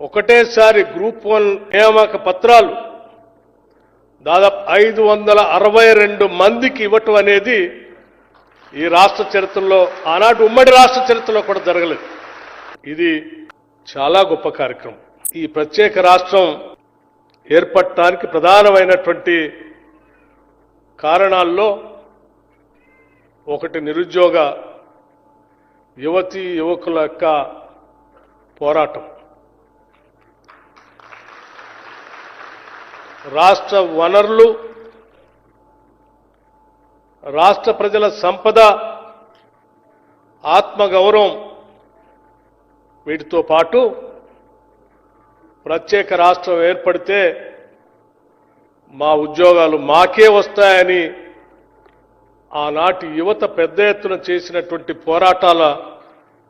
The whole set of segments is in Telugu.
ఒకటేసారి గ్రూప్ 1 నియామక పత్రాలు దాదాపు 562 మందికి ఇవ్వటం అనేది ఈ రాష్ట్ర చరిత్రలో ఆనాటి ఉమ్మడి రాష్ట్ర చరిత్రలో కూడా జరగలేదు. ఇది చాలా గొప్ప కార్యక్రమం. ఈ ప్రత్యేక రాష్ట్రం ఏర్పడటానికి ప్రధానమైనటువంటి కారణాల్లో ఒకటి నిరుద్యోగ యువతీ యువకుల యొక్క పోరాటం, రాష్ట్ర వనరులు, రాష్ట్ర ప్రజల సంపద, ఆత్మగౌరవం, వీటితో పాటు ప్రత్యేక రాష్ట్రం ఏర్పడితే మా ఉద్యోగాలు మాకే వస్తాయని ఆనాటి యువత పెద్ద ఎత్తున చేసినటువంటి పోరాటాల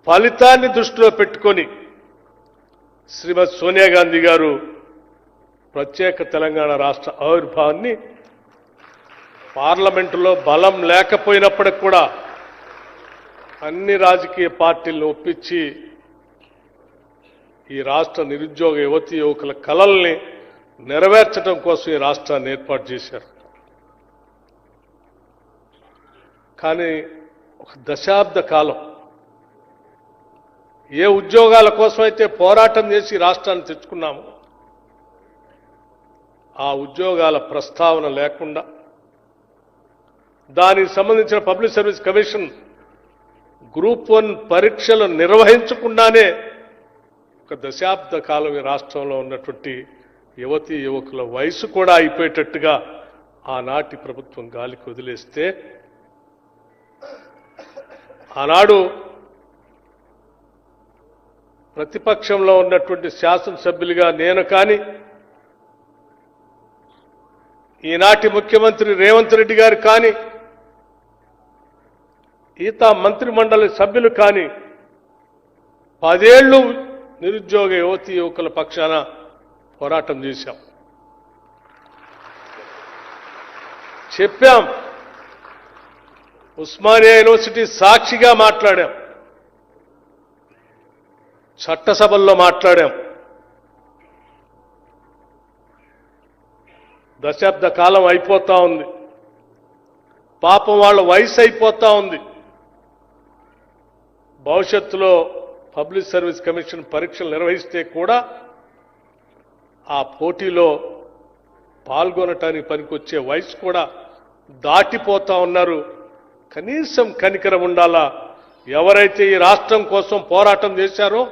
ఫలితాన్ని దృష్టిలో పెట్టుకొని శ్రీమతి సోనియా గాంధీ గారు ప్రత్యేక తెలంగాణ రాష్ట్ర ఆవిర్భావాన్ని పార్లమెంటులో బలం లేకపోయినప్పటికి కూడా అన్ని రాజకీయ పార్టీలను ఒప్పించి ఈ రాష్ట్ర నిరుద్యోగ యువతీ యువకుల కలల్ని నెరవేర్చడం కోసం ఈ రాష్ట్రాన్ని ఏర్పాటు చేశారు. కానీ ఒక దశాబ్ద కాలం ఏ ఉద్యోగాల కోసమైతే పోరాటం చేసి రాష్ట్రాన్ని తెచ్చుకున్నామో ఆ ఉద్యోగాల ప్రస్తావన లేకుండా, దానికి సంబంధించిన పబ్లిక్ సర్వీస్ కమిషన్ గ్రూప్ 1 పరీక్షలు నిర్వహించకుండానే ఒక దశాబ్ద కాలం ఈ రాష్ట్రంలో ఉన్నటువంటి యువతీ యువకుల వయసు కూడా అయిపోయేటట్టుగా ఆనాటి ప్రభుత్వం గాలికి వదిలేస్తే, ఆనాడు ప్రతిపక్షంలో ఉన్నటువంటి శాసనసభ్యులుగా నేను కానీ, ఈనాటి ముఖ్యమంత్రి రేవంత్ రెడ్డి గారు కానీ, ఈతా మంత్రిమండలి సభ్యులు కానీ 10 ఏళ్లు నిరుద్యోగ యువతీ యువకుల పక్షాన పోరాటం చేశాం. చెప్పాం, ఉస్మానియా యూనివర్సిటీ సాక్షిగా మాట్లాడాం, చట్టసభల్లో మాట్లాడాం. దశాబ్ద కాలం అయిపోతా ఉంది, పాపం వాళ్ళ వయసు అయిపోతా ఉంది. భవిష్యత్తులో పబ్లిక్ సర్వీస్ కమిషన్ పరీక్షలు నిర్వహిస్తే కూడా ఆ పోటీలో పాల్గొనటానికి పనికొచ్చే వయసు కూడా దాటిపోతా ఉన్నారు. కనీసం కనికరం ఉండాలా. ఎవరైతే ఈ రాష్ట్రం కోసం పోరాటం చేశారో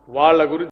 వాళ్ళ గురించి